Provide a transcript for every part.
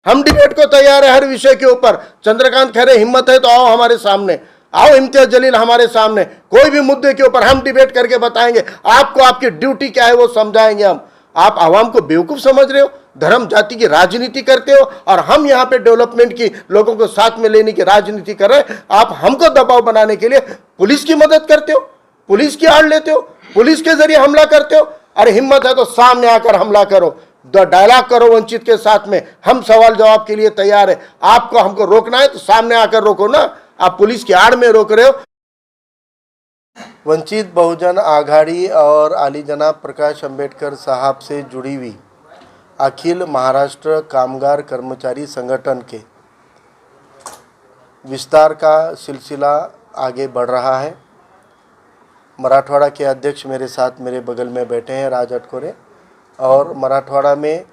हम डिबेट को तैयार है हर विषय के ऊपर। चंद्रकांत खैरे हिम्मत है तो आओ हमारे सामने, आओ इम्तियाज जलील हमारे सामने, कोई भी मुद्दे के ऊपर हम डिबेट करके बताएंगे आपको, आपकी ड्यूटी क्या है वो समझाएंगे हम। आप आवाम को बेवकूफ समझ रहे हो, धर्म जाति की राजनीति करते हो, और हम यहाँ पे डेवलपमेंट की, लोगों को साथ में लेने की राजनीति कर रहे हैं। आप हमको दबाव बनाने के लिए पुलिस की मदद करते हो, पुलिस की आड़ लेते हो, पुलिस के जरिए हमला करते हो। अरे हिम्मत है तो सामने आकर हमला करो, डायलॉग करो वंचित के साथ में, हम सवाल जवाब के लिए तैयार है। आपको हमको रोकना है तो सामने आकर रोको ना, आप पुलिस की आड़ में रोक रहे हो। वंचित बहुजन आघाड़ी और आली जनाब प्रकाश अंबेडकर साहब से जुड़ी हुई अखिल महाराष्ट्र कामगार कर्मचारी संगठन के विस्तार का सिलसिला आगे बढ़ रहा है। मराठवाड़ा के अध्यक्ष मेरे साथ मेरे बगल में बैठे हैं, राज अटकोरे, और मराठवाड़ा में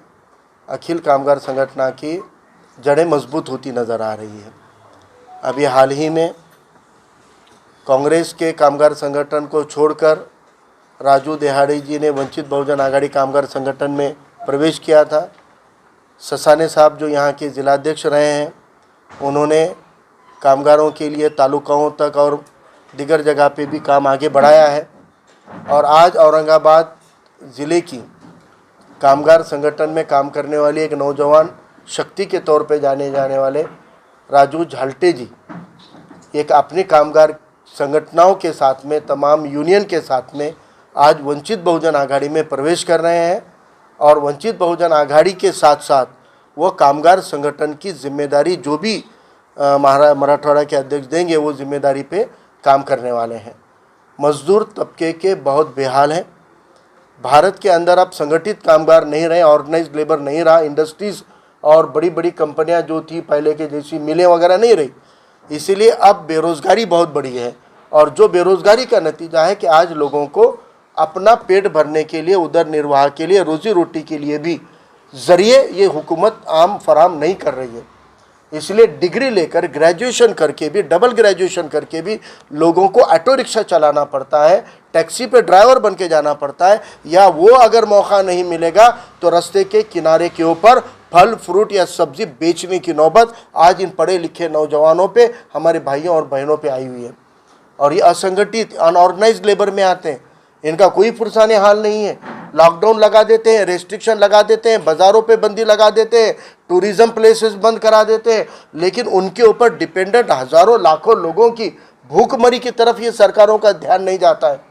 अखिल कामगार संगठन की जड़ें मजबूत होती नज़र आ रही है। अभी हाल ही में कांग्रेस के कामगार संगठन को छोड़कर राजू देहाड़ी जी ने वंचित बहुजन आघाड़ी कामगार संगठन में प्रवेश किया था। ससाने साहब जो यहाँ के जिलाध्यक्ष रहे हैं, उन्होंने कामगारों के लिए तालुकाओं तक और दिगर जगह पे भी काम आगे बढ़ाया है। और आज औरंगाबाद ज़िले की कामगार संगठन में काम करने वाली एक नौजवान शक्ति के तौर पे जाने वाले राजू झाल्टे जी एक अपने कामगार संगठनों के साथ में, तमाम यूनियन के साथ में आज वंचित बहुजन आघाड़ी में प्रवेश कर रहे हैं। और वंचित बहुजन आघाड़ी के साथ साथ वो कामगार संगठन की जिम्मेदारी जो भी मराठवाड़ा के अध्यक्ष देंगे, वो जिम्मेदारी पे काम करने वाले हैं। मजदूर तबके के बहुत बेहाल हैं। भारत के अंदर अब संगठित कामगार नहीं रहे, ऑर्गेनाइज्ड लेबर नहीं रहा, इंडस्ट्रीज़ और बड़ी बड़ी कंपनियां जो थी पहले के जैसी मिलें वगैरह नहीं रही, इसीलिए अब बेरोज़गारी बहुत बड़ी है। और जो बेरोज़गारी का नतीजा है कि आज लोगों को अपना पेट भरने के लिए, उदर निर्वाह के लिए, रोज़ी रोटी के लिए भी ज़रिए ये हुकूमत आम फराम नहीं कर रही है। इसलिए डिग्री लेकर, ग्रेजुएशन करके भी, डबल ग्रेजुएशन करके भी लोगों को ऑटो रिक्शा चलाना पड़ता है, टैक्सी पे ड्राइवर बन के जाना पड़ता है, या वो अगर मौका नहीं मिलेगा तो रास्ते के किनारे के ऊपर फल फ्रूट या सब्ज़ी बेचने की नौबत आज इन पढ़े लिखे नौजवानों पे, हमारे भाइयों और बहनों पे आई हुई है। और ये असंगठित अनऑर्गेनाइज्ड लेबर में आते हैं, इनका कोई फुरसाने हाल नहीं है। लॉकडाउन लगा देते हैं, रेस्ट्रिक्शन लगा देते हैं, बाज़ारों पे बंदी लगा देते हैं, टूरिज़्म प्लेसेस बंद करा देते हैं, लेकिन उनके ऊपर डिपेंडेंट हज़ारों लाखों लोगों की भूखमरी की तरफ ये सरकारों का ध्यान नहीं जाता है।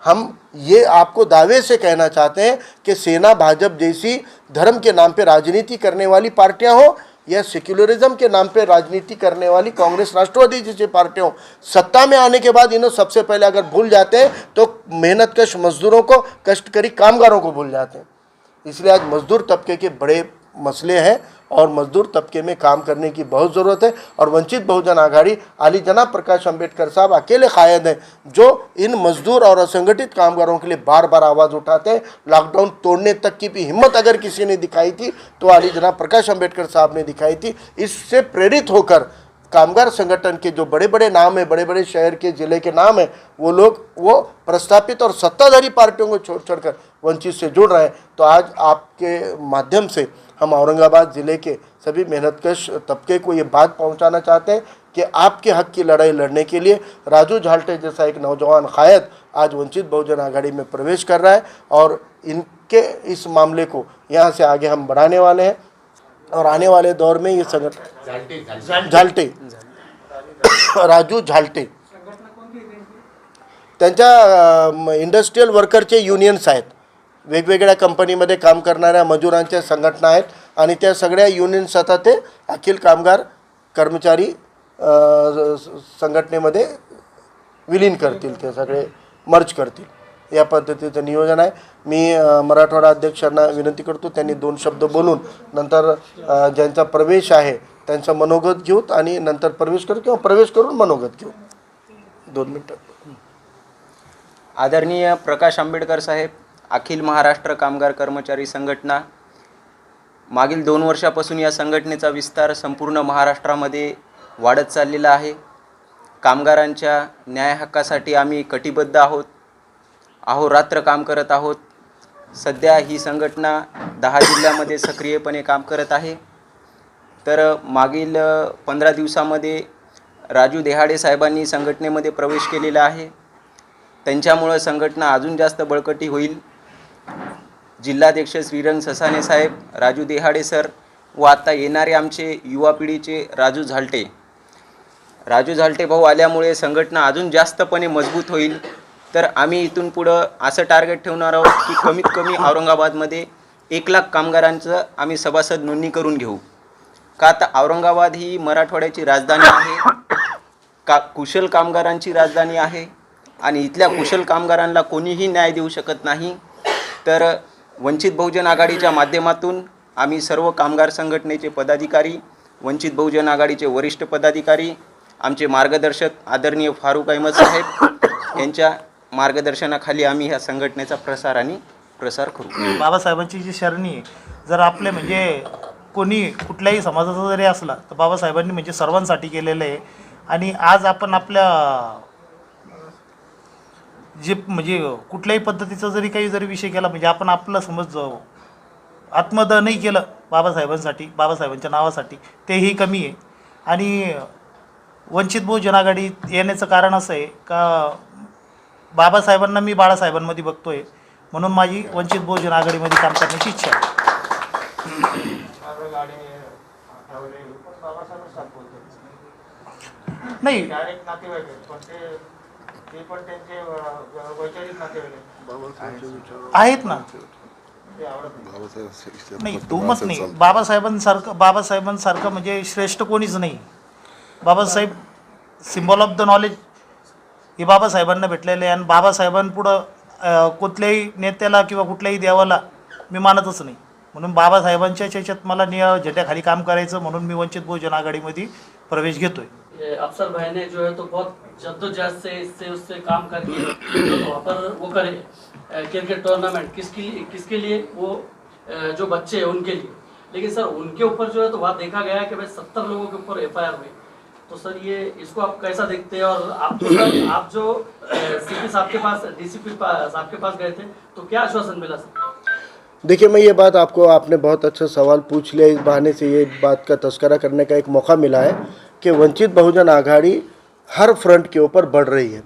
हम ये आपको दावे से कहना चाहते हैं कि सेना भाजपा जैसी धर्म के नाम पे राजनीति करने वाली पार्टियां हो, या सेक्युलरिज्म के नाम पे राजनीति करने वाली कांग्रेस राष्ट्रवादी जैसी पार्टियां हो, सत्ता में आने के बाद इन्हें सबसे पहले अगर भूल जाते हैं तो मेहनतकश मजदूरों को, कष्टकरी कामगारों को भूल जाते हैं। इसलिए आज मजदूर तबके के बड़े मसले हैं और मजदूर तबके में काम करने की बहुत ज़रूरत है। और वंचित बहुजन आघाड़ी आली जनाब प्रकाश अंबेडकर साहब अकेले कायद हैं जो इन मजदूर और असंगठित कामगारों के लिए बार बार आवाज़ उठाते हैं। लॉकडाउन तोड़ने तक की भी हिम्मत अगर किसी ने दिखाई थी तो आली जनाब प्रकाश अंबेडकर साहब ने दिखाई थी। इससे प्रेरित होकर कामगार संगठन के जो बड़े बड़े नाम है, बड़े बड़े शहर के ज़िले के नाम है, वो लोग वो प्रस्तापित और सत्ताधारी पार्टियों को छोड़ वंचित से जुड़ रहे हैं। तो आज आपके माध्यम से हम औरंगाबाद ज़िले के सभी मेहनतकश तबके को ये बात पहुंचाना चाहते हैं कि आपके हक की लड़ाई लड़ने के लिए राजू झाल्टे जैसा एक नौजवान कायद आज वंचित बहुजन आघाड़ी में प्रवेश कर रहा है। और इनके इस मामले को यहाँ से आगे हम बढ़ाने वाले हैं। और आने वाले दौर में ये संगठन झाल्टे राजू झाल्टे त्यांच्या इंडस्ट्रियल वर्करचे युनियन्स आहेत, वेगवेगळ्या कंपनीमध्ये काम करणाऱ्या मजुरांच्या संघटना आहेत, आणि त्या सगळ्या युनियन्स आता ते अखिल कामगार कर्मचारी संघटनेमध्ये विलीन करतील, ते सगळे मर्ज करतील, या पद्धतीचं नियोजन आहे। मी मराठवाडा अध्यक्षांना विनंती करतो त्यांनी 2 शब्द बोलून नंतर ज्यांचा प्रवेश आहे त्यांचा मनोगत घेऊ आणि नंतर प्रवेश करू किंवा प्रवेश करून मनोगत घेऊ। 2 मिनिटं। आदरणीय प्रकाश आंबेडकर साहेब, अखिल महाराष्ट्र कामगार कर्मचारी संघटना मागील 2 वर्षापासून या संघटनेचा विस्तार संपूर्ण महाराष्ट्रामध्ये वाढत चाललेला आहे। कामगारांच्या न्याय हक्कासाठी आम्ही कटिबद्ध आहोत, अहोरात्र काम करत आहोत। सध्या ही संघटना 10 जिल्ह्यामध्ये सक्रियपणे काम करत आहे। तर मागील 15 दिवसामध्ये राजू देहाडे साहेबांनी संघटनेमध्ये प्रवेश केलेला आहे. त्यांच्यामुळं संघटना अजून जास्त बळकटी होईल. जिल्हाध्यक्ष श्रीरंग ससाने साहेब, राजू देहाडे सर व आता येणारे आमचे युवा पिढीचे राजू झालटे भाऊ आल्यामुळे संघटना अजून जास्तपणे मजबूत होईल. तर आम्ही इथून पुढं असं टार्गेट ठेवणार आहोत की कमीत कमी औरंगाबादमध्ये 1,00,000 कामगारांचं आम्ही सभासद नोंदणी करून घेऊ. का तर औरंगाबाद ही मराठवाड्याची राजधानी आहे, कुशल कामगारांची राजधानी आहे आणि इथल्या कुशल कामगारांना कोणीही न्याय देऊ शकत नाही. तर वंचित बहुजन आघाडीच्या माध्यमातून आम्ही सर्व कामगार संघटनेचे पदाधिकारी, वंचित बहुजन आघाडीचे वरिष्ठ पदाधिकारी, आमचे मार्गदर्शक आदरणीय फारुक अहमद साहेब यांच्या मार्गदर्शनाखाली आम्ही ह्या संघटनेचा प्रसार करू. बाबासाहेबांची जी शरणी आहे, जर आपले म्हणजे कोणी कुठल्याही समाजाचा जरी असला तर बाबासाहेबांनी म्हणजे सर्वांसाठी केलेलं आहे. आणि आज आपण आपल्या जे म्हणजे कुठल्याही पद्धतीचा जरी काही विषय केला, म्हणजे आपण आपलं समज आत्मदहनही केलं बाबासाहेबांसाठी, बाबासाहेबांच्या नावासाठी, तेही कमी आहे. आणि वंचित बहुजन आघाडी येण्याचं कारण असं आहे का बाबासाहेबांना मी बाळासाहेबांमध्ये बघतोय, म्हणून माझी वंचित बहुजन आघाडीमध्ये काम करण्याची इच्छा आहे. नाही आहेत ना, नाही दुमत नाही. बाबासाहेबांसारखं म्हणजे श्रेष्ठ कोणीच नाही. Babasaheb symbol of the knowledge हे बाबासाहेबांना भेटलेले आहे. आणि बाबासाहेबांपुढं कुठल्याही नेत्याला किंवा कुठल्याही देवाला मी मानतच नाही. म्हणून बाबासाहेबांच्या याच्यात मला झेंड्याखाली काम करायचं, म्हणून मी वंचित बहुजन आघाडीमध्ये प्रवेश घेतोय. अफसर भाई ने जो है तो बहुत जद्दोजहद से इससे उससे काम करके जो वहाँ पर वो करे क्रिकेट टूर्नामेंट किसके लिए वो जो बच्चे हैं उनके लिए. लेकिन सर उनके ऊपर जो है तो वहाँ देखा गया है कि भाई 70 लोगों के ऊपर FIR हुई. तो सर ये इसको आप कैसा देखते हैं? और आप जो CP साहब के पास, DCP साहब के पास गए थे तो क्या आश्वासन मिला सर? देखिए, मैं ये बात आपने बहुत अच्छा सवाल पूछ लिया. इस बहाने से ये बात का तस्करा करने का एक मौका मिला है कि वंचित बहुजन आघाड़ी हर फ्रंट के ऊपर बढ़ रही है,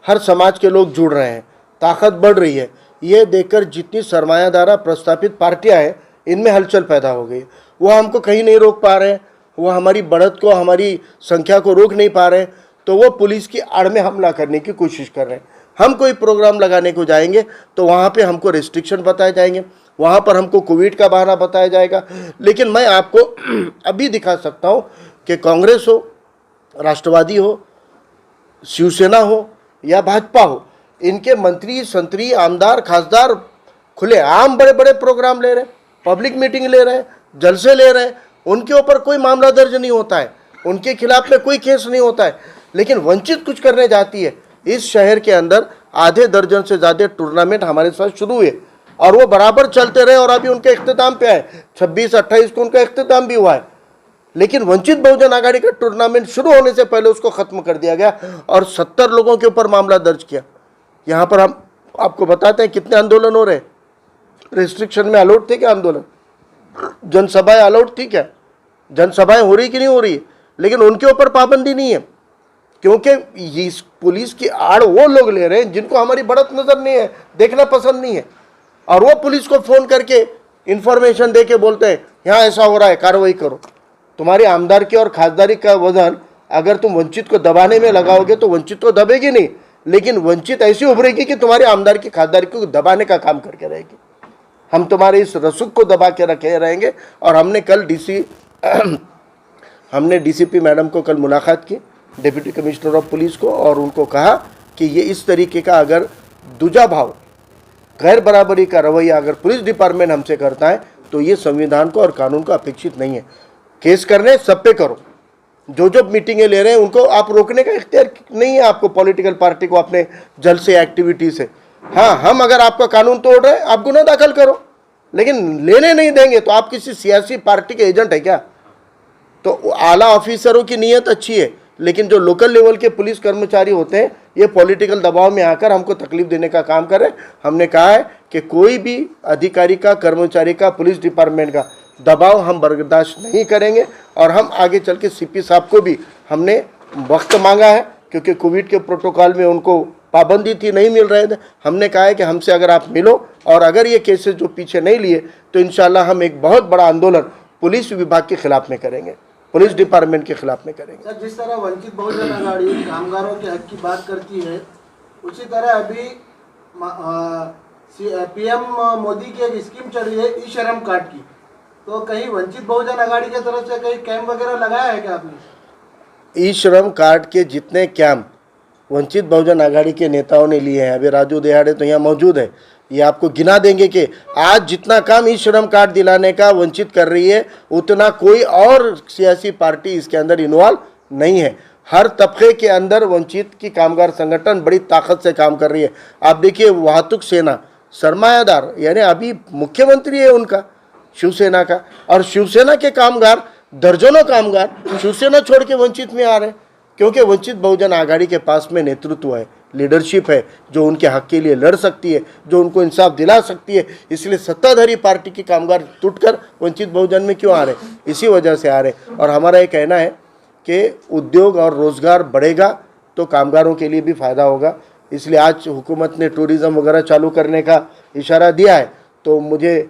हर समाज के लोग जुड़ रहे हैं, ताकत बढ़ रही है. ये देखकर जितनी सरमायादारा प्रस्तापित पार्टियां हैं, इनमें हलचल पैदा हो गई. वो हमको कहीं नहीं रोक पा रहे हैं, वो हमारी बढ़त को, हमारी संख्या को रोक नहीं पा रहे हैं, तो वो पुलिस की आड़ में हमला करने की कोशिश कर रहे हैं. हम कोई प्रोग्राम लगाने को जाएंगे तो वहाँ पे हमको रिस्ट्रिक्शन बताए जाएंगे, वहाँ पर हमको कोविड का बहाना बताया जाएगा. लेकिन मैं आपको अभी दिखा सकता हूँ कि कांग्रेस हो, राष्ट्रवादी हो, शिवसेना हो या भाजपा हो, इनके मंत्री, संतरी, आमदार, खासदार खुले आम बड़े बड़े प्रोग्राम ले रहे हैं, पब्लिक मीटिंग ले रहे हैं, जलसे ले रहे हैं. उनके ऊपर कोई मामला दर्ज नहीं होता है, उनके खिलाफ में कोई केस नहीं होता है. लेकिन वंचित कुछ करने जाती है. इस शहर के अंदर आधे दर्जन से ज़्यादा टूर्नामेंट हमारे साथ शुरू हुए और वो बराबर चलते रहे और अभी उनके इख्तिताम पे आए. 26-28 को उनका इख्तिताम भी हुआ है. लेकिन वंचित बहुजन आघाड़ी का टूर्नामेंट शुरू होने से पहले उसको ख़त्म कर दिया गया और 70 लोगों के ऊपर मामला दर्ज किया. यहाँ पर हम आपको बताते हैं कितने आंदोलन हो रहे. रिस्ट्रिक्शन में अलाउड थे क्या आंदोलन? जनसभाएं अलाउड थी क्या? जनसभाएं हो रही कि नहीं हो रही? लेकिन उनके ऊपर पाबंदी नहीं है, क्योंकि इस पुलिस की आड़ वो लोग ले रहे हैं जिनको हमारी बढ़त नज़र नहीं है, देखना पसंद नहीं है. और वो पुलिस को फ़ोन करके इन्फॉर्मेशन दे के बोलते हैं यहाँ ऐसा हो रहा है, कार्रवाई करो. तुम्हारी आमदारकी और खासदारी का वजन अगर तुम वंचित को दबाने में लगाओगे तो वंचित तो दबेगी नहीं, लेकिन वंचित ऐसी उभरेगी कि तुम्हारी आमदारकी खासदारी को दबाने का काम करके रहेगी. हम तुम्हारे इस रसूख को दबा के रखे रहेंगे. और हमने DCP मैडम को कल मुलाकात की, डिप्टी कमिश्नर ऑफ पुलिस को, और उनको कहा कि ये इस तरीके का अगर दूजा भाव, गैर बराबरी का रवैया अगर पुलिस डिपार्टमेंट हमसे करता है तो ये संविधान को और कानून को अपेक्षित नहीं है. केस करने सब पे करो, जो मीटिंगें ले रहे हैं उनको आप रोकने का इख्तियार नहीं है आपको, पॉलिटिकल पार्टी को अपने जलसे एक्टिविटी से. हाँ, हम अगर आपका कानून तोड़ रहे हैं आप गुनाह दाखिल करो, लेकिन लेने नहीं देंगे तो आप किसी सियासी पार्टी के एजेंट है क्या? तो आला ऑफिसरों की नीयत अच्छी है, लेकिन जो लोकल लेवल के पुलिस कर्मचारी होते हैं ये पॉलिटिकल दबाव में आकर हमको तकलीफ देने का काम कर रहे हैं. हमने कहा है कि कोई भी अधिकारी का, कर्मचारी का, पुलिस डिपार्टमेंट का दबाव हम बर्दाश्त नहीं करेंगे और हम आगे चल के सीपी साहब को भी हमने वक्त मांगा है, क्योंकि कोविड के प्रोटोकॉल में उनको पाबंदी थी, नहीं मिल रहे थे। हमने कहा है कि हमसे अगर आप मिलो और अगर ये केसेस जो पीछे नहीं लिए तो इंशाल्लाह हम एक बहुत बड़ा आंदोलन पुलिस विभाग के खिलाफ में करेंगे, पुलिस डिपार्टमेंट के खिलाफ में करेंगे। सर, जिस तरह वंचित बहुजन आघाड़ी कामगारों के हक की बात करती है, उसी तरह अभी पीएम मोदी की एक स्कीम चल रही है ई श्रम कार्ड की, तो कहीं वंचित बहुजन आघाड़ी की तरफ से कहीं कैंप वगैरह लगाया है क्या आपने? ई श्रम कार्ड के जितने कैंप वंचित बहुजन आघाड़ी के नेताओं ने लिए हैं, अभी राजू देहाड़े तो यहाँ मौजूद है, ये आपको गिना देंगे कि आज जितना काम ई श्रम कार्ड दिलाने का वंचित कर रही है उतना कोई और सियासी पार्टी इसके अंदर इन्वॉल्व नहीं है। हर तबके के अंदर वंचित की कामगार संगठन बड़ी ताकत से काम कर रही है। आप देखिए वाहतुक सेना सरमायादार यानी अभी मुख्यमंत्री है उनका शिवसेना का, और शिवसेना के कामगार दर्जनों कामगार शिवसेना छोड़ के वंचित में आ रहे हैं, क्योंकि वंचित बहुजन आघाड़ी के पास में नेतृत्व है, लीडरशिप है जो उनके हक के लिए लड़ सकती है, जो उनको इंसाफ दिला सकती है। इसलिए सत्ताधारी पार्टी के कामगार टूटकर वंचित बहुजन में क्यों आ रहे, इसी वजह से आ रहे। और हमारा ये कहना है कि उद्योग और रोज़गार बढ़ेगा तो कामगारों के लिए भी फ़ायदा होगा। इसलिए आज हुकूमत ने टूरिज़्म वगैरह चालू करने का इशारा दिया है, तो मुझे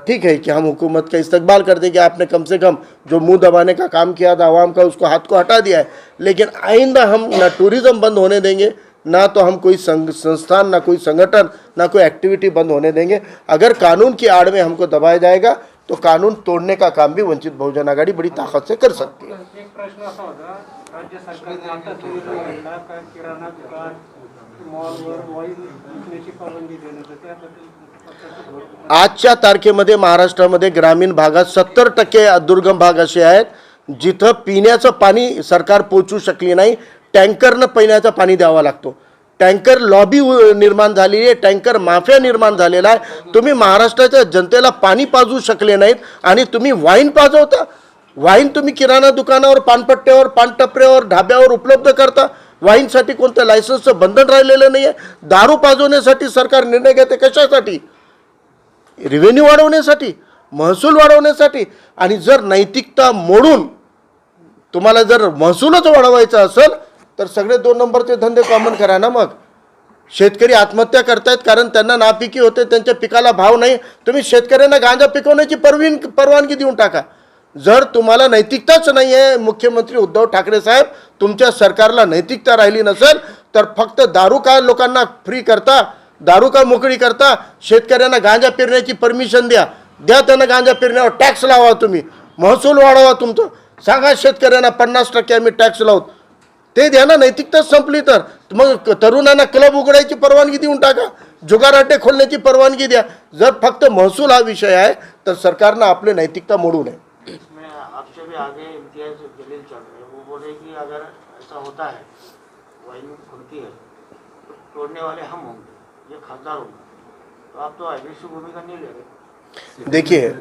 ठीक है कि हम हुकूमत का इस्तकबाल कर दें कि आपने कम से कम जो मुंह दबाने का काम किया था आवाम का, उसको हाथ को हटा दिया है। लेकिन आइंदा हम ना टूरिज़्म बंद होने देंगे, ना तो हम कोई संस्थान, ना कोई संगठन, ना कोई एक्टिविटी बंद होने देंगे। अगर कानून की आड़ में हमको दबाया जाएगा तो कानून तोड़ने का काम भी वंचित बहुजन आघाड़ी बड़ी ताकत से कर सकती है। एक प्रश्न असा होता, राज्य सरकारने आता सुरू केला का किराणा दुकान मॉलवर वाईन विकण्याची परवानगी देण्यात त्याबद्दल आजच्या तारखेमध्ये महाराष्ट्रामध्ये ग्रामीण भागात 70% दुर्गम भाग असे आहेत जिथं पिण्याचं पाणी सरकार पोचू शकली नाही, टँकरनं पिण्याचं पाणी द्यावा लागतो। टँकर लॉबी निर्माण झाली आहे, टँकर माफिया निर्माण झालेला आहे। तुम्ही महाराष्ट्राच्या जनतेला पाणी पाजू शकले नाहीत आणि तुम्ही वाईन पाजवता। वाईन तुम्ही किराणा दुकानावर, पानपट्ट्यावर, पानटपऱ्यावर, ढाब्यावर उपलब्ध करता। वाईनसाठी कोणतं लायसन्सचं बंधन राहिलेलं नाही आहे। दारू पाजवण्यासाठी सरकार निर्णय घेते, कशासाठी? रेव्हेन्यू वाढवण्यासाठी, महसूल वाढवण्यासाठी। आणि जर नैतिकता मोडून तुम्हाला जर महसूलच वाढवायचा असेल तर सगळे 2 नंबरचे धंदे कॉमन करा ना। मग शेतकरी आत्महत्या करतायत कारण त्यांना नापिकी होते, त्यांच्या पिकाला भाव नाही। तुम्ही शेतकऱ्यांना गांजा पिकवण्याची परवानगी देऊन टाका। जर तुम्हाला नैतिकताच नाही आहे, मुख्यमंत्री उद्धव ठाकरे साहेब तुमच्या सरकारला नैतिकता राहिली नसेल तर फक्त दारू का लोकांना फ्री करता, दारू का मोकळी करता, शेतकऱ्यांना गांजा पेरण्याची परमिशन द्या, त्यांना गांजा पेरण्यावर टॅक्स लावा, तुम्ही महसूल वाढवा तुमचं, सांगा शेतकऱ्यांना 50% आम्ही टॅक्स लावू, ते द्या ना। नैतिकता संपली तर मग तरुणांना क्लब उघडायची परवानगी देऊन टाका, जुगार अड्डे खोलण्याची परवानगी द्या। जर फक्त महसूल हा विषय आहे तर सरकारनं आपली नैतिकता मोडू नये। इसमें आपसे भी आगे इम्तियाज जलील चल रहे हैं, वो बोले कि अगर ऐसा होता है वाइन खुलती है तो तोड़ने वाले हम होंगे, ये खासदार होंगे, तो आप तो अग्रेसिव भूमिका नहीं ले रहे। देखिए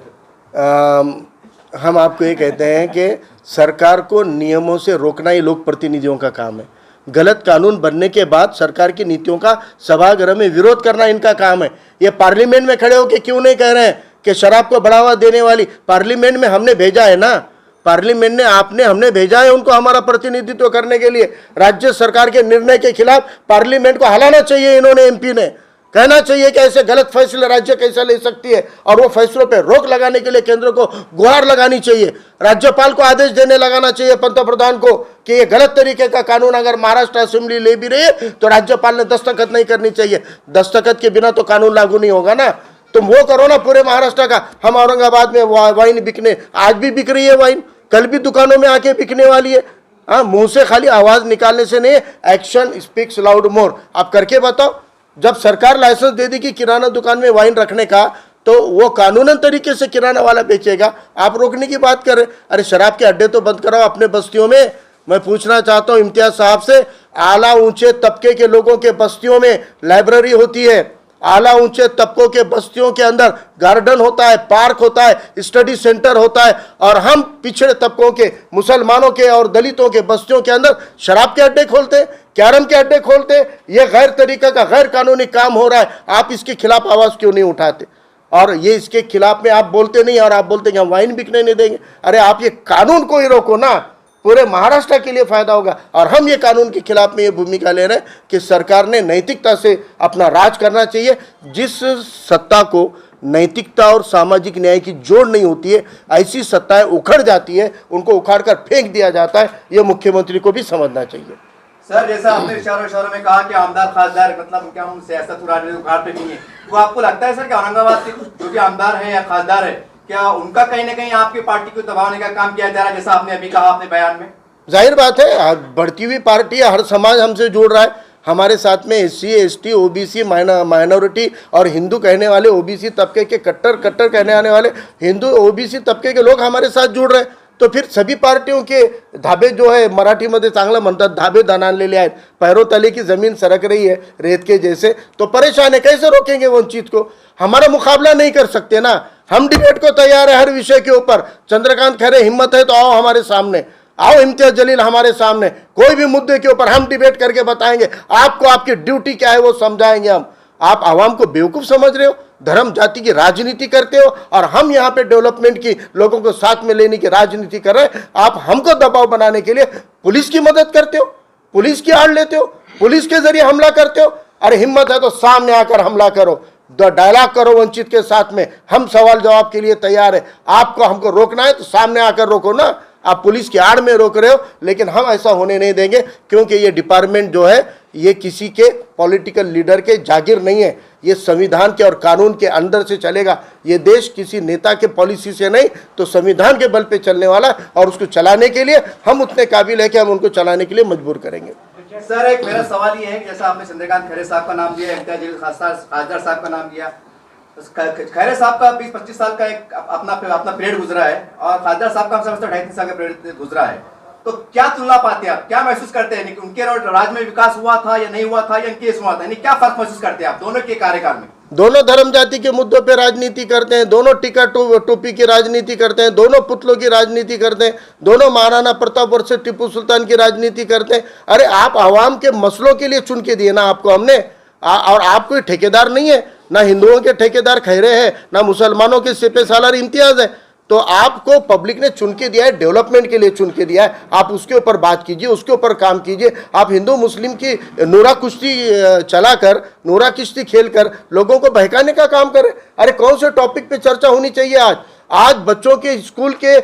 हम आपको ये कहते हैं कि सरकार को नियमों से रोकना ही लोक प्रतिनिधियों का काम है। गलत कानून बनने के बाद सरकार की नीतियों का सभागृह में विरोध करना इनका काम है। ये पार्लियामेंट में खड़े होकर क्यों नहीं कह रहे हैं कि शराब को बढ़ावा देने वाली, पार्लियामेंट में हमने भेजा है ना, पार्लियामेंट ने हमने भेजा है उनको हमारा प्रतिनिधित्व करने के लिए। राज्य सरकार के निर्णय के खिलाफ पार्लियामेंट को हिलाना चाहिए, इन्होंने एमपी ने कहना चाहिए कि ऐसे गलत फैसले राज्य कैसे ले सकती है, और वो फैसलों पे रोक लगाने के लिए केंद्र को गुहार लगानी चाहिए। राज्यपाल को आदेश देने लगाना चाहिए, पंतप्रधान को, कि ये गलत तरीके का कानून अगर महाराष्ट्र असेंबली ले भी रही है तो राज्यपाल ने दस्तखत नहीं करनी चाहिए। दस्तखत के बिना तो कानून लागू नहीं होगा ना। तुम वो करो ना पूरे महाराष्ट्र का। हम औरंगाबाद में वाइन बिकने, आज भी बिक रही है वाइन, कल भी दुकानों में आके बिकने वाली है। हाँ, मुंह से खाली आवाज निकालने से नहीं, एक्शन स्पीक्स लाउड मोर। आप करके बताओ। जब सरकार लाइसेंस दे दी कि किराना दुकान में वाइन रखने का, तो वो कानूनन तरीके से किराना वाला बेचेगा, आप रोकने की बात करें। अरे शराब के अड्डे तो बंद कराओ अपने बस्तियों में। मैं पूछना चाहता हूँ इम्तियाज साहब से, आला ऊंचे तबके के लोगों के बस्तियों में लाइब्रेरी होती है, आला ऊंचे तबकों के बस्तियों के अंदर गार्डन होता है, पार्क होता है, स्टडी सेंटर होता है, और हम पिछड़े तबकों के, मुसलमानों के और दलितों के बस्तियों के अंदर शराब के अड्डे खोलते, कैरम के अड्डे खोलते। ये गैर तरीका का गैर कानूनी काम हो रहा है, आप इसके खिलाफ आवाज़ क्यों नहीं उठाते? और ये इसके खिलाफ में आप बोलते नहीं और आप बोलते हैं कि हम वाइन बिकने नहीं देंगे। अरे आप ये कानून को ही रोको ना, पूरे महाराष्ट्र के लिए फायदा होगा। और हम ये कानून के खिलाफ में ये भूमिका ले रहे हैं कि सरकार ने नैतिकता से अपना राज करना चाहिए। जिस सत्ता को नैतिकता और सामाजिक न्याय की जोड़ नहीं होती है, ऐसी सत्ताएं उखड़ जाती है, उनको उखाड़ कर फेंक दिया जाता है। ये मुख्यमंत्री को भी समझना चाहिए। सर, जैसा आपने इशारों में कहा कि आमदार खासदार मतलब क्या हम सियासत उखाड़ पे नहीं है, तो आपको लगता है सर कि औरंगाबाद के जो भी आमदार है या खासदार है, क्या उनका कहीं ना कहीं आपकी पार्टी को दबाने का काम किया जा रहा है, जैसा आपने अभी कहा अपने बयान में? जाहिर बात है, बढ़ती हुई पार्टी है, हर समाज हमसे जुड़ रहा है। हमारे साथ में SC ST OBC माइनॉरिटी और हिंदू कहने वाले OBC तबके के कट्टर कहने आने वाले हिंदू OBC तबके के लोग हमारे साथ जुड़ रहे हैं। तो फिर सभी पार्टियों के धाबे जो है, मराठीमध्ये चांगलं म्हणतात, धाबे दणाणलेले आहेत, पैरों तले की ज़मीन सरक रही है रेत के जैसे, तो परेशान है। कैसे रोकेंगे वंचित को? हमारा मुकाबला नहीं कर सकते ना। हम डिबेट को तैयार है हर विषय के ऊपर। चंद्रकांत खैरे हिम्मत है तो आओ हमारे सामने, आओ इम्तियाज जलील हमारे सामने, कोई भी मुद्दे के ऊपर हम डिबेट करके बताएंगे आपको, आपकी ड्यूटी क्या है वो समझाएंगे हम। आप आवाम को बेवकूफ़ समझ रहे हो, धर्म जाति की राजनीति करते हो, और हम यहाँ पे डेवलपमेंट की, लोगों को साथ में लेने की राजनीति कर रहे हैं। आप हमको दबाव बनाने के लिए पुलिस की मदद करते हो, पुलिस की आड़ लेते हो, पुलिस के जरिए हमला करते हो। अरे हिम्मत है तो सामने आकर हमला करो, डायलॉग करो वंचित के साथ में। हम सवाल जवाब के लिए तैयार है। आपको हमको रोकना है तो सामने आकर रोको ना। आप पुलिस की आड़ में रोक रहे हो, लेकिन हम ऐसा होने नहीं देंगे, क्योंकि ये डिपार्टमेंट जो है ये किसी के पॉलिटिकल लीडर के जागीर नहीं है। ये संविधान के और कानून के अंदर से चलेगा। ये देश किसी नेता के पॉलिसी से नहीं, तो संविधान के बल पे चलने वाला, और उसको चलाने के लिए हम उतने काबिल है कि हम उनको चलाने के लिए मजबूर करेंगे। सर, एक मेरा सवाल ये है कि जैसा आपने चंद्रकांत खैरे साहब का नाम लिया, इम्तियाज जलील खासदार साहब का नाम लिया, खैरे साहब का 20-25 साल का एक अपना पीरियड गुजरा है, और खासदार साहब का हम समझते 2.5-3 साल का पीरियड गुजरा है। तो क्या तुलना पाते हैं आप, क्या महसूस करते हैं कि उनके राज्य में विकास हुआ था या नहीं हुआ था, या इनके हुआ था, यानी क्या फर्क महसूस करते हैं आप दोनों के कार्यकाल में? दोनों धर्म जाति के मुद्दों पे राजनीति करते हैं, दोनों टिका टोपी की राजनीति करते हैं, दोनों पुतलों की राजनीति करते हैं, दोनों महाराणा प्रताप वर्सेस टीपू सुल्तान की राजनीति करते हैं। अरे आप आवाम के मसलों के लिए चुन के दिए ना आपको हमने, और आप कोई ठेकेदार नहीं है, ना हिंदुओं के ठेकेदार खैरे हैं, ना मुसलमानों के सिपे सालार इम्तियाज है। तो आपको पब्लिक ने चुन के दिया है, डेवलपमेंट के लिए चुन के दिया है। आप उसके ऊपर बात कीजिए, उसके ऊपर काम कीजिए। आप हिंदू मुस्लिम की नूरा कुश्ती चलाकर, नूरा कुश्ती खेलकर लोगों को बहकाने का काम करें। अरे कौन से टॉपिक पे चर्चा होनी चाहिए आज बच्चों के स्कूल के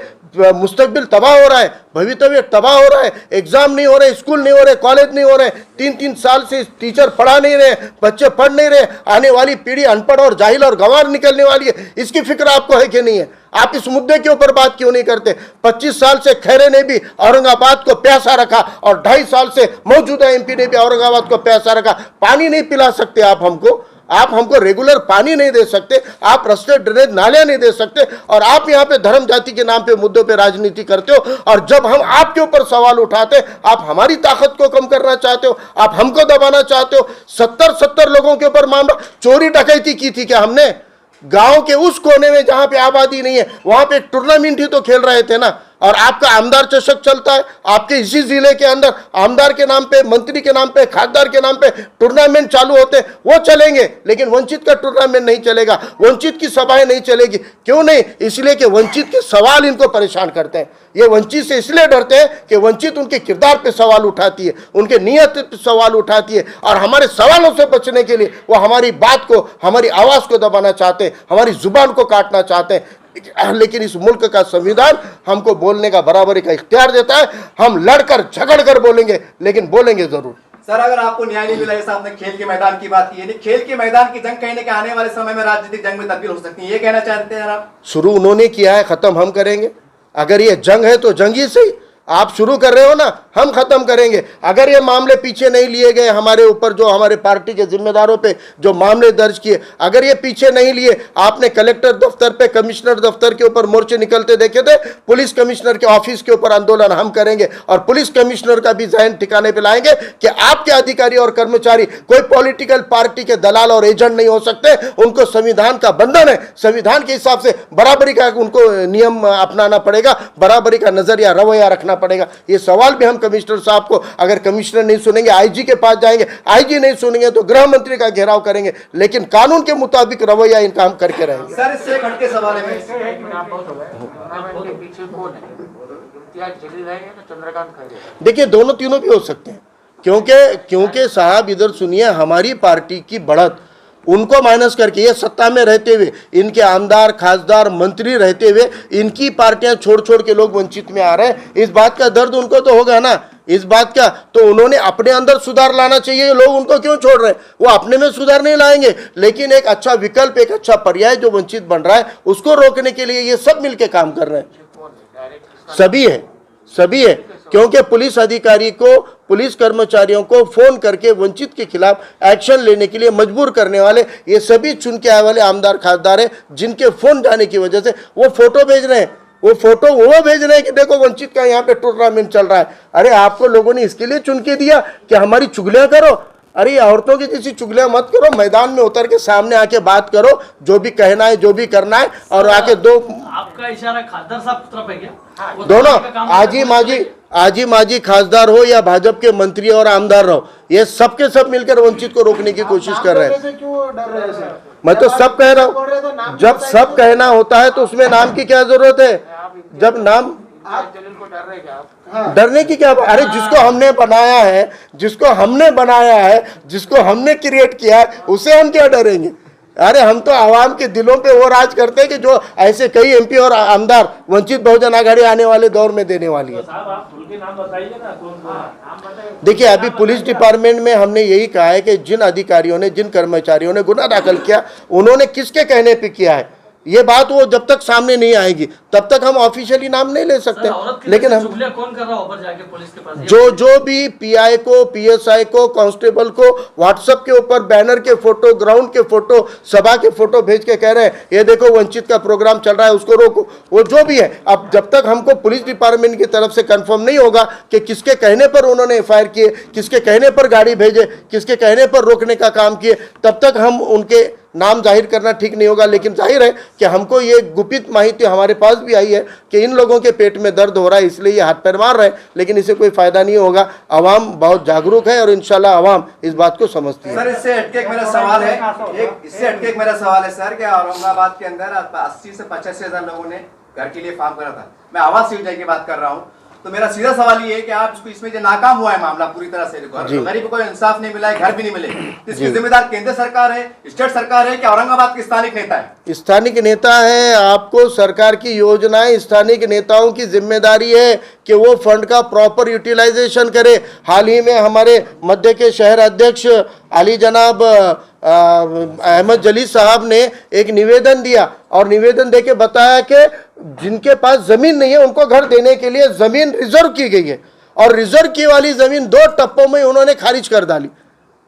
मुस्तकबिल तबाह हो रहा है, भवितव्य तबाह हो रहा है, एग्जाम नहीं हो रहे, स्कूल नहीं हो रहे, कॉलेज नहीं हो रहे, 3-3 साल से टीचर पढ़ा नहीं रहे, बच्चे पढ़ नहीं रहे, आने वाली पीढ़ी अनपढ़ और जाहिल और गंवार निकलने वाली है। इसकी फिक्र आपको है कि नहीं है? आप इस मुद्दे के ऊपर बात क्यों नहीं करते? 25 साल से खैरे ने भी औरंगाबाद को प्यासा रखा, और 2.5 साल से मौजूदा MP ने भी औरंगाबाद को प्यासा रखा। पानी नहीं पिला सकते आप हमको रेगुलर पानी नहीं दे सकते, आप रास्ते ड्रेनेज नालियां नहीं दे सकते, और आप यहाँ पे धर्म जाति के नाम पे मुद्दों पे राजनीति करते हो। और जब हम आपके ऊपर सवाल उठाते, आप हमारी ताकत को कम करना चाहते हो, आप हमको दबाना चाहते हो। 70 लोगों के ऊपर मामला, चोरी डकैती की थी क्या हमने? गांव के उस कोने में जहां पे आबादी नहीं है, वहां पे टूर्नामेंट ही तो खेल रहे थे ना। और आपका आमदार चषक चलता है, आपके इसी जिले के अंदर आमदार के नाम पे, मंत्री के नाम पे, खासदार के नाम पे टूर्नामेंट चालू होते, वो चलेंगे, लेकिन वंचित का टूर्नामेंट नहीं चलेगा, वंचित की सभाएं नहीं चलेगी। क्यों नहीं? इसलिए कि वंचित के सवाल इनको परेशान करते हैं। ये वंचित से इसलिए डरते हैं कि वंचित उनके किरदार पे सवाल उठाती है, उनके नियत पे सवाल उठाती है, और हमारे सवालों से बचने के लिए वो हमारी बात को, हमारी आवाज को दबाना चाहते हैं, हमारी जुबान को काटना चाहते हैं। लेकिन इस मुल्क का संविधान हमको बोलने का बराबरी का इख्तियार देता है। हम लड़कर झगड़कर बोलेंगे, लेकिन बोलेंगे जरूर। सर, अगर आपको न्याय नहीं मिला, जैसा आपने खेल के मैदान की बात की, यानी खेल के मैदान की जंग कहने के आने वाले समय में राजनीतिक जंग में तब्दील हो सकती है, ये कहना चाहते हैं आप? शुरू उन्होंने किया है, खत्म हम करेंगे। अगर ये जंग है तो जंग ही सही, आप शुरू कर रहे हो ना, हम खत्म करेंगे। अगर ये मामले पीछे नहीं लिए गए हमारे ऊपर, जो हमारे पार्टी के जिम्मेदारों पे जो मामले दर्ज किए, अगर ये पीछे नहीं लिए, आपने कलेक्टर दफ्तर पे, कमिश्नर दफ्तर के ऊपर मोर्चे निकलते देखे थे, पुलिस कमिश्नर के ऑफिस के ऊपर आंदोलन हम करेंगे, और पुलिस कमिश्नर का भी जहन ठिकाने पे लाएंगे कि आपके अधिकारी और कर्मचारी कोई पॉलिटिकल पार्टी के दलाल और एजेंट नहीं हो सकते। उनको संविधान का बंधन है, संविधान के हिसाब से बराबरी का उनको नियम अपनाना पड़ेगा, बराबरी का नजरिया रवैया रखना पड़ेगा। ये सवाल भी हम कमिश्नर साहब को, अगर कमिश्नर नहीं सुनेंगे आईजी के पास जाएंगे, आईजी नहीं सुनेंगे तो गृह मंत्री का घेराव करेंगे, लेकिन कानून के मुताबिक रवैया इनका हम करके रहेंगे। सर इससे एक हटके सवाल है, पीछे कौन है, इम्तियाज जलील है या चंद्रकांत खैरे? देखिए दोनों तीनों भी हो सकते हैं, क्योंकि साहब इधर सुनिए, हमारी पार्टी की बढ़त उनको माइनस करके, ये सत्ता में रहते हुए, इनके आमदार खासदार मंत्री रहते हुए इनकी पार्टियां छोड़ छोड़ के लोग वंचित में आ रहे हैं, इस बात का दर्द उनको तो होगा ना, इस बात का तो उन्होंने अपने अंदर सुधार लाना चाहिए। लोग उनको क्यों छोड़ रहे हैं? वो अपने में सुधार नहीं लाएंगे, लेकिन एक अच्छा विकल्प, एक अच्छा पर्याय जो वंचित बन रहा है उसको रोकने के लिए ये सब मिलकर काम कर रहे हैं। सभी है, क्योंकि पुलिस अधिकारी को, पुलिस कर्मचारियों को फोन करके वंचित के खिलाफ एक्शन लेने के लिए मजबूर करने वाले ये सभी चुन के आए वाले आमदार खासदार हैं, जिनके फोन जाने की वजह से वो फोटो भेज रहे हैं, वो भेज रहे हैं कि देखो वंचित का यहाँ पे टूर्नामेंट चल रहा है। अरे आपको लोगों ने इसके लिए चुन के दिया कि हमारी चुगलियां करो? अरे औरतों की जैसी चुगलियां मत करो, मैदान में उतर के सामने आके बात करो, जो भी कहना है जो भी करना है, और आके दो। आपका इशारा खासदार साहब की तरफ है क्या? दोनों आजी माजी खासदार हो या भाजपा के मंत्री और आमदार रहो, ये सबके सब मिलकर वंचित को रोकने की कोशिश कर रहे हैं। मैं तो सब कह रहा हूँ, जब सब कहना होता है तो उसमें नाम की क्या जरूरत है? जब नाम जलील को डर रहे क्या आप? डरने की क्या? अरे जिसको हमने बनाया है, जिसको हमने क्रिएट किया है, उसे हम क्या डरेंगे? अरे हम तो आवाम के दिलों पे वो राज करते हैं कि जो ऐसे कई एमपी और आमदार वंचित बहुजन आघाड़ी आने वाले दौर में देने वाली है। देखिए अभी पुलिस डिपार्टमेंट में हमने यही कहा है कि जिन अधिकारियों ने, जिन कर्मचारियों ने गुनाह दाखिल किया, उन्होंने किसके कहने पे किया है, ये बात वो जब तक सामने नहीं आएगी तब तक हम ऑफिशियली नाम नहीं ले सकते। लेकिन हम कौन कर रहा है ऊपर जाके पुलिस के पास? जो भी पीआई को, पीएसआई को, कांस्टेबल को व्हाट्सएप के ऊपर बैनर के फोटो, ग्राउंड के फोटो, सभा के फोटो भेज के कह रहे हैं ये देखो वंचित का प्रोग्राम चल रहा है, उसको रोको, वो जो भी है। अब जब तक हमको पुलिस डिपार्टमेंट की तरफ से कंफर्म नहीं होगा कि किसके कहने पर उन्होंने एफआईआर किए, किसके कहने पर गाड़ी भेजे, किसके कहने पर रोकने का काम किए, तब तक हम उनके नाम जाहिर करना ठीक नहीं होगा। लेकिन जाहिर है कि हमको ये गुपित माहिती हमारे पास भी आई है कि इन लोगों के पेट में दर्द हो रहा है, इसलिए ये हाथ पैर मार रहे हैं, लेकिन इससे कोई फायदा नहीं होगा। आवाम बहुत जागरूक है और इंशाल्लाह आवाम इस बात को समझती है। सर इससे हटके एक मेरा सवाल है, सर कि औरंगाबाद के अंदर 80 से 85 हजार लोगों ने घर के लिए फॉर्म करा था। मैं आवास योजना की बात कर रहा हूँ, तो मेरा सीधा सवाल ये है कि आप इसमें जो नाकाम हुआ है मामला पूरी तरह से, गरीब को इंसाफ नहीं मिला है, घर भी नहीं मिले, इसकी जिम्मेदार केंद्र सरकार है, स्टेट सरकार है कि औरंगाबाद के स्थानिक नेता है? स्थानिक नेता है। आपको सरकार की योजनाएं, स्थानिक नेताओं की जिम्मेदारी है कि वो फंड का प्रॉपर यूटिलाइजेशन करे। हाल ही में हमारे मध्य के शहर अध्यक्ष अली जनाब अहमद जलील साहब ने एक निवेदन दिया और निवेदन देके बताया कि जिनके पास जमीन नहीं है उनको घर देने के लिए जमीन रिजर्व की गई है, और रिजर्व की वाली जमीन 2 टप्पों में उन्होंने खारिज कर डाली।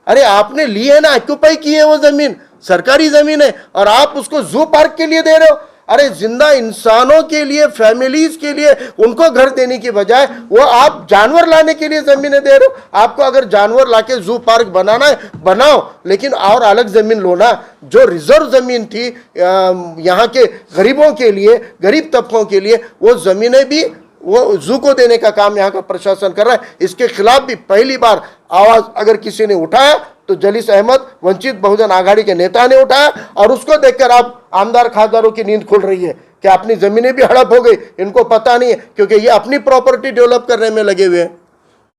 अरे आपने ली है ना, ऑक्यूपाई की है वो जमीन, सरकारी जमीन है, और आप उसको जू पार्क के लिए दे रहे हो। अरे जिंदा इंसानों के लिए, फैमिलीज के लिए उनको घर देने की बजाय वो आप जानवर लाने के लिए जमीनें दे रहे हो। आपको अगर जानवर लाके जू पार्क बनाना है बनाओ, लेकिन और अलग जमीन लो ना। जो रिजर्व जमीन थी यहाँ के गरीबों के लिए, गरीब तबकों के लिए, वो जमीनें भी वो जू को देने का काम यहाँ का प्रशासन कर रहा है। इसके खिलाफ भी पहली बार आवाज अगर किसी ने उठाया तो जलीस अहमद वंचित बहुजन आघाड़ी के नेता ने उठाया, और उसको देखकर आप आमदार खासदारों की नींद खुल रही है कि अपनी जमीनें भी हड़प हो गई, इनको पता नहीं है, क्योंकि ये अपनी प्रॉपर्टी डेवलप करने में लगे हुए हैं।